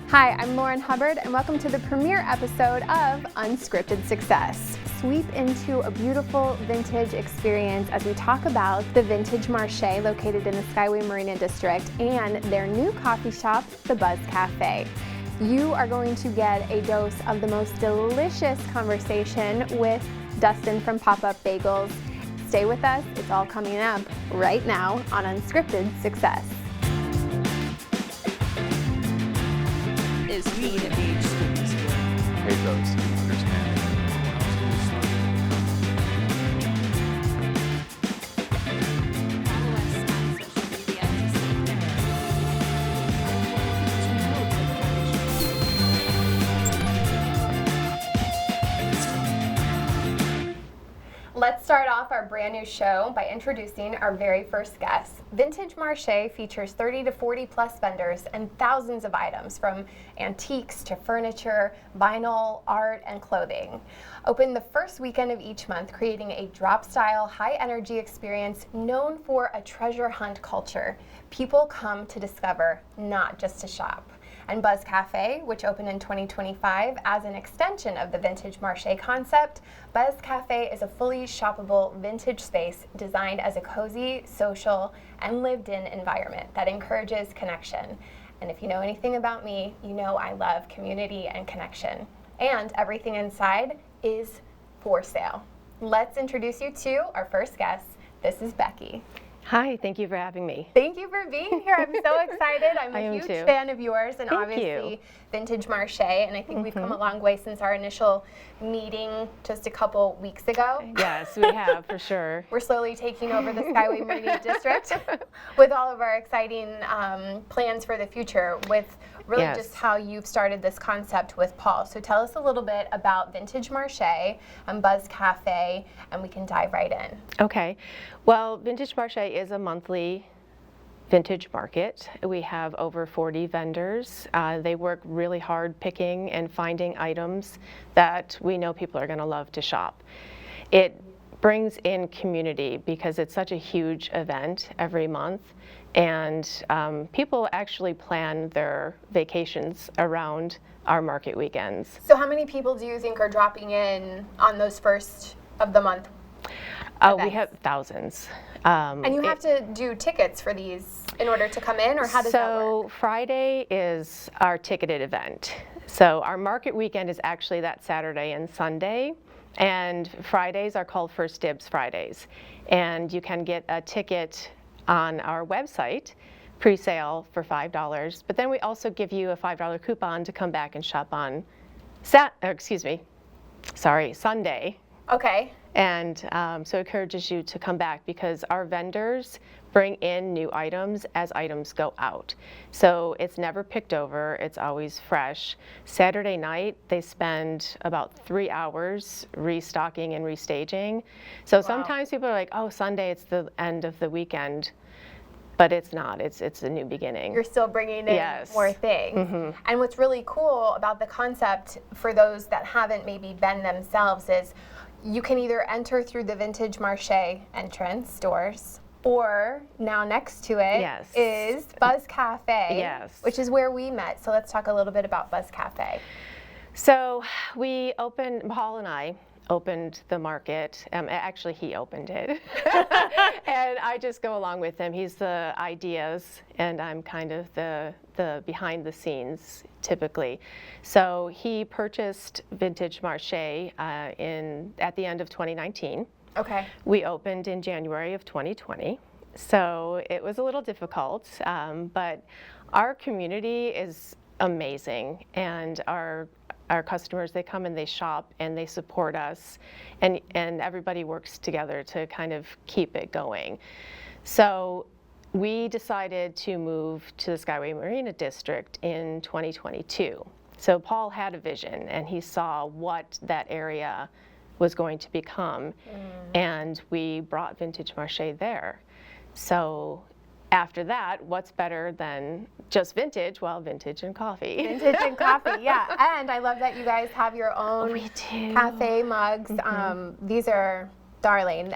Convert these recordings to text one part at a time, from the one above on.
Hi, I'm Lauren Hubbard, and welcome to the premiere episode of Unscripted Success. Sweep into a beautiful vintage experience as we talk about the Vintage Marche located in the Skyway Marina district and their new coffee shop, the Buzz Cafe. You are going to get a dose of the most delicious conversation with Dustin from Pop-Up Bagels. Stay with us, it's all coming up right now on Unscripted Success. Is we engage students here. Pay those to understand. Follow us on social media to see their Let's start off our brand new show by introducing our very first guest. Vintage Marche features 30 to 40 plus vendors and thousands of items from antiques to furniture, vinyl, art, and clothing. Open the first weekend of each month, creating a drop-style, high-energy experience known for a treasure hunt culture. People come to discover, not just to shop. And Buzz Cafe, which opened in 2025 as an extension of the Vintage Marche concept, Buzz Cafe is a fully shoppable vintage space designed as a cozy, social, and lived-in environment that encourages connection. And if you know anything about me, you know I love community and connection. And everything inside is for sale. Let's introduce you to our first guest. This is Becky. Hi, thank you for having me. Thank you for being here. I'm so excited. I'm a huge fan of yours and Thank obviously you. Vintage Marche, and I think we've come a long way since our initial meeting just a couple weeks ago. Yes, we have, for sure. We're slowly taking over the Skyway Marina district with all of our exciting plans for the future with really Yes. just how you've started this concept with Paul. So tell us a little bit about Vintage Marche and Buzz Cafe, and we can dive right in. Okay, well, Vintage Marche is a monthly vintage market. We have over 40 vendors. They work really hard picking and finding items that we know people are going to love to shop. It brings in community because it's such a huge event every month, and people actually plan their vacations around our market weekends. So how many people do you think are dropping in on those first of the month? We events? have thousands. And you have to do tickets for these in order to come in, or how does that work? So Friday is our ticketed event. So our market weekend is actually that Saturday and Sunday, and Fridays are called First Dibs Fridays. And you can get a ticket on our website, pre-sale for $5, but then we also give you a $5 coupon to come back and shop on Sunday. Okay. And so it encourages you to come back because our vendors bring in new items as items go out. So it's never picked over, it's always fresh. Saturday night, they spend about 3 hours restocking and restaging. So sometimes people are like, oh, Sunday, it's the end of the weekend. But it's not, it's a new beginning. You're still bringing in Yes. more things. And what's really cool about the concept for those that haven't maybe been themselves is you can either enter through the Vintage Marche entrance doors, or now next to it Yes. is Buzz Cafe, Yes. which is where we met. So let's talk a little bit about Buzz Cafe. So Paul and I opened the market. Actually, he opened it. And I just go along with him. He's the ideas, and I'm kind of the behind the scenes, typically. So he purchased Vintage Marche at the end of 2019. Okay. We opened in January of 2020. So it was a little difficult, but our community is amazing, and our customers, they come and they shop and they support us, and everybody works together to kind of keep it going. So we decided to move to the Skyway Marina district in 2022. So Paul had a vision, and he saw what that area was going to become, and we brought Vintage Marche there. So after that, what's better than just vintage? Well, vintage and coffee. Vintage and coffee, yeah. And I love that you guys have your own cafe mugs. These are darling.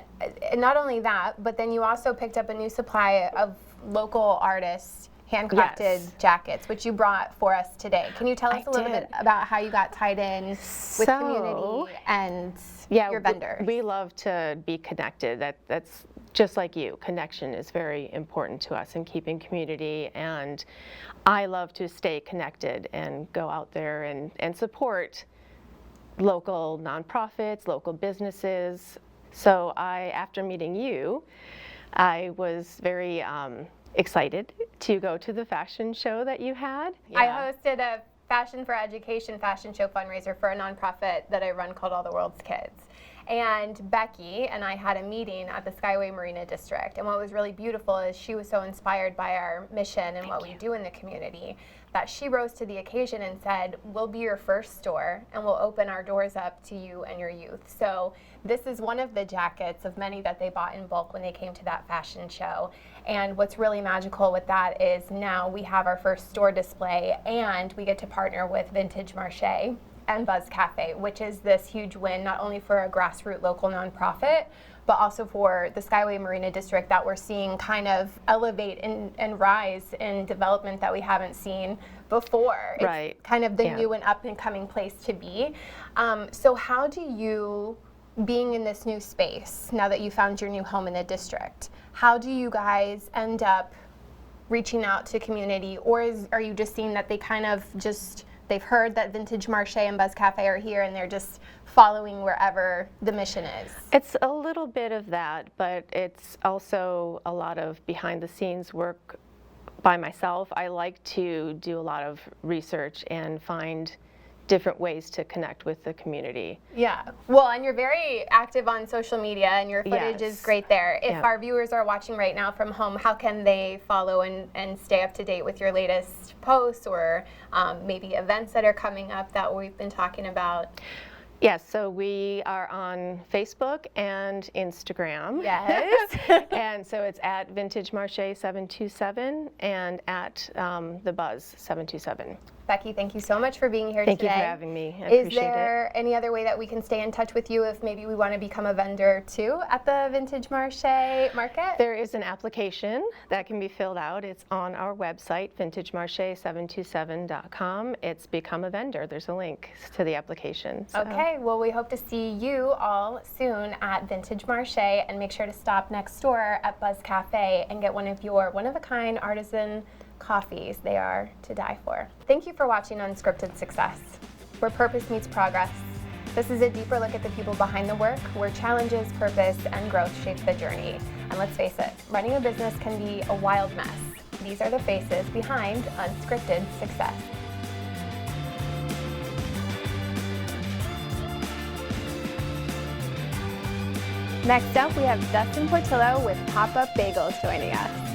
And not only that, but then you also picked up a new supply of local artists handcrafted Yes. jackets, which you brought for us today. Can you tell us I a little did. bit about how you got tied in with So, community and your vendors? We love to be connected. That's just like you. Connection is very important to us in keeping community, and I love to stay connected and go out there and support local nonprofits, local businesses. So after meeting you, I was very excited to go to the fashion show that you had. I hosted a Fashion for Education fashion show fundraiser for a nonprofit that I run called All the World's Kids. And Becky and I had a meeting at the Skyway Marina district. And what was really beautiful is she was so inspired by our mission and what we do in the community that she rose to the occasion and said, we'll be your first store and we'll open our doors up to you and your youth. So this is one of the jackets of many that they bought in bulk when they came to that fashion show. And what's really magical with that is now we have our first store display and we get to partner with Vintage Marche and Buzz Cafe, which is this huge win not only for a grassroots local nonprofit, but also for the Skyway Marina District that we're seeing kind of elevate and rise in development that we haven't seen before. Right. It's kind of the Yeah. new and up and coming place to be. So how do you, being in this new space, now that you found your new home in the district, how do you guys end up reaching out to community, or are you just seeing that they kind of just, they've heard that Vintage Marche and Buzz Cafe are here and they're just following wherever the mission is? It's a little bit of that, but it's also a lot of behind the scenes work by myself. I like to do a lot of research and find different ways to connect with the community. Yeah, well, and you're very active on social media and your footage is Yes. great there. If Yeah. our viewers are watching right now from home, how can they follow and stay up to date with your latest posts or maybe events that are coming up that we've been talking about? Yes, so we are on Facebook and Instagram. Yes. And so it's at Vintage Marche 727 and at the Buzz 727. Becky, thank you so much for being here Thank today. you for having me. I Is appreciate it. there any other way that we can stay in touch with you if maybe we want to become a vendor too at the Vintage Marche market? There is an application that can be filled out. It's on our website, vintagemarche727.com. It's Become a Vendor. There's a link to the application. So. Okay, well, we hope to see you all soon at Vintage Marche, and make sure to stop next door at Buzz Cafe and get one of your one-of-a-kind artisan coffees. They are to die for. Thank you for watching Unscripted Success, where purpose meets progress. This is a deeper look at the people behind the work, where challenges, purpose, and growth shape the journey. And let's face it, running a business can be a wild mess. These are the faces behind Unscripted Success. Next up, we have Dustin Portillo with Pop-Up Bagels joining us.